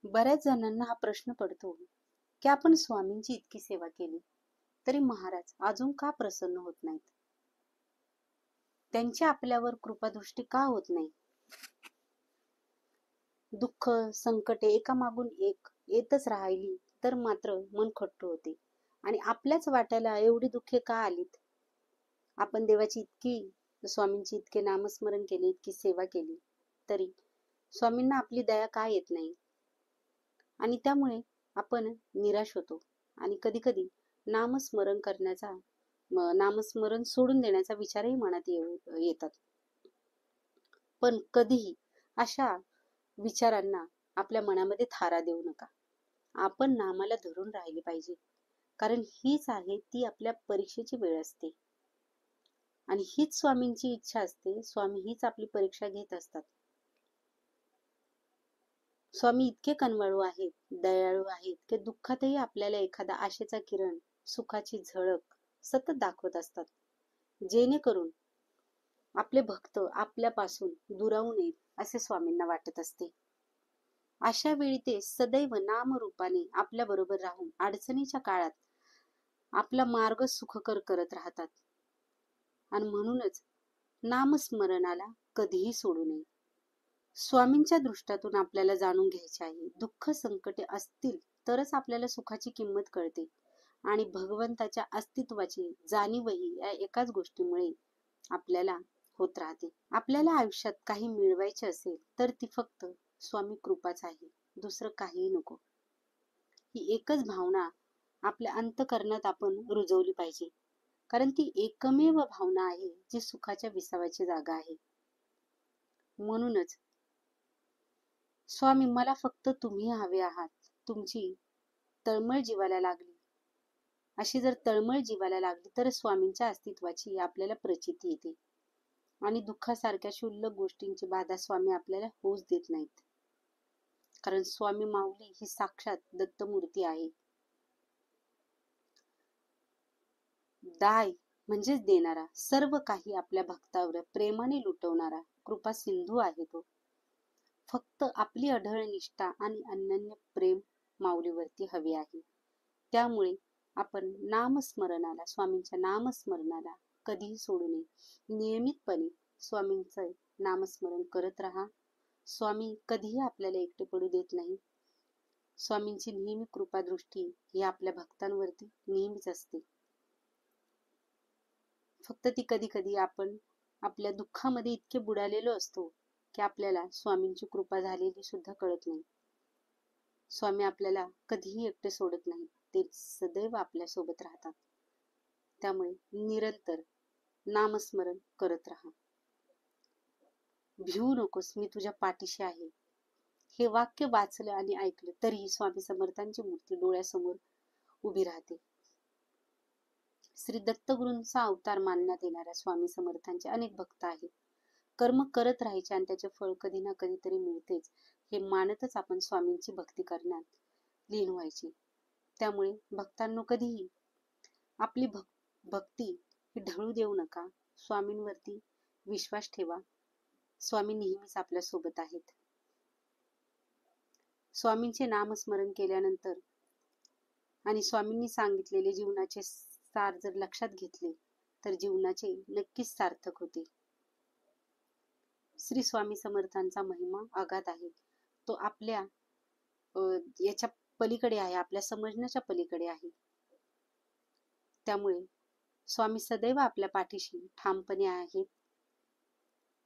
बऱ्याच जणांना हा प्रश्न पडतो की आपण स्वामींची इतकी सेवा केली तरी महाराज अजून का प्रसन्न होत नाहीत? त्यांची आपल्यावर कृपादृष्टी का होत नाही? दुःख संकटे एकामागून एक येतच राहिली तर मात्र मन खट्टू होते आणि आपल्याच वाट्याला एवढी दुःखे का आलीत? आपण देवाची स्वामींची इतके नामस्मरण केले, इतकी सेवा केली, तरी स्वामींना आपली दया का येत नाही? आणि त्यामुळे आपण निराश होतो आणि कधी कधी नामस्मरण सोडून देण्याचा विचारही मनात येतात. पण कधीही अशा विचारांना आपल्या मनामध्ये थारा देऊ नका. आपण नामाला धरून राहिले पाहिजे, कारण हीच आहे ती आपल्या परीक्षेची वेळ असते आणि हीच स्वामींची इच्छा असते. स्वामी हीच आपली परीक्षा घेत असतात. स्वामी इतके कनवाळू आहेत, दयाळू आहेत की दुःखातही आपल्याला एखादा आशेचा किरण, सुखाची झळक सतत दाखवत असतात, जेणेकरून आपले भक्त आपल्यापासून दुरावू नयेत असे स्वामींना वाटत असते. अशा वेळी ते सदैव नामरूपाने आपल्या बरोबर राहून अडचणीच्या काळात आपला मार्ग सुखकर करत राहतात. आणि म्हणूनच नामस्मरणाला कधीही सोडू नये. स्वामींच्या दृष्टातून आपल्याला जाणून घ्यायचे आहे, दुःख संकटे असतील तरच आपल्याला सुखाची किंमत कळते आणि भगवंताच्या अस्तित्वाची जाणीवही या एकाच गोष्टीमुळे आपल्याला होत राहते. आपल्याला आयुष्यात काही मिळवायचे असेल तर ती फक्त स्वामी कृपाच आहे, दुसरं काहीही नको. ही एकच भावना आपल्या अंतःकरणात आपण रुजवली पाहिजे, कारण ती एकमेव भावना आहे जी सुखाच्या विसाव्याची जागा आहे. म्हणूनच स्वामी, मला फक्त तुम्ही हवे आहात. तुमची तळमळ जीवाला लागली, अशी जर तळमळ जीवाला लागली तर स्वामींच्या अस्तित्वाची आपल्याला प्रचिती येते आणि दुःखासारख्या क्षुल्लक गोष्टींची बाधा स्वामी आपल्याला होऊच देत नाहीत. कारण स्वामी माऊली ही साक्षात दत्तमूर्ती आहे. दाय म्हणजेच देणारा, सर्व काही आपल्या भक्तावर प्रेमाने लुटवणारा कृपा सिंधू आहे तो. फक्त आपली अढळ निष्ठा आणि अनन्य प्रेम माऊलीवरती हवे आहे. त्यामुळे आपण स्वामींच्या नामस्मरणाला कधीही सोडू नये. नियमितपणे स्वामींचं नामस्मरण करत राहा. स्वामी कधीही आपल्याला एकटे पडू देत नाही. स्वामींची नेहमी कृपादृष्टी ही आपल्या भक्तांवरती नेहमीच असते. फक्त ती कधी कधी आपण आपल्या दुःखामध्ये इतके बुडालेलो असतो की आपल्याला स्वामींची कृपा झालेली सुद्धा कळत नाही. स्वामी आपल्याला कधीही एकटे सोडत नाही, ते सदैव आपल्या सोबत राहतात. त्यामुळे निरंतर नामस्मरण करत राहा. भिवू नकोस, मी तुझ्या पाठीशी आहे. हे वाक्य वाचलं आणि ऐकलं तरी स्वामी समर्थांची मूर्ती डोळ्यासमोर उभी राहते. श्री दत्तगुरूंचा अवतार मानण्यात येणाऱ्या स्वामी समर्थांचे अनेक भक्त आहेत. कर्म करत राहायचे आणि त्याचे फळ कधी ना कधीतरी मिळतेच हे मानतच आपण स्वामींची भक्ती करण्यात लीन व्हायची. त्यामुळे भक्तांनो, कधीही आपली भक्ती ही ढळू देऊ नका. स्वामींवरती विश्वास ठेवा. स्वामी नेहमीच आपल्या सोबत आहेत. स्वामींचे नामस्मरण केल्यानंतर आणि स्वामींनी सांगितलेले जीवनाचे सार जर लक्षात घेतले तर जीवनाचे नक्कीच सार्थक होते. श्री स्वामी समर्थांचा महिमा अगाध आहे. तो आपल्या याच्या पलीकडे आहे, आपल्या समजण्याच्या पलीकडे आहे. त्यामुळे स्वामी सदैव आपल्या पाठीशी ठामपणे आहेत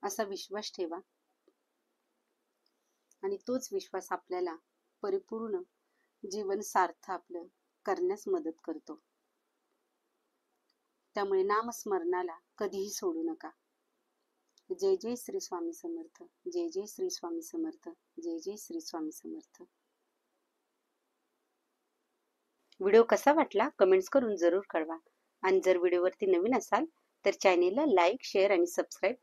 असा विश्वास ठेवा आणि तोच विश्वास आपल्याला परिपूर्ण जीवन सार्थ आपलं करण्यास मदत करतो. त्यामुळे नामस्मरणाला कधीही सोडू नका. जय जय श्री स्वामी समर्थ. जय जय श्री स्वामी समर्थ. जय जय श्री स्वामी समर्थ. व्हिडिओ कसा वाटला कमेंट्स करून जरूर कळवा आणि जर व्हिडिओवरती नवीन असाल तर चॅनेलला लाईक, शेअर आणि सबस्क्राईब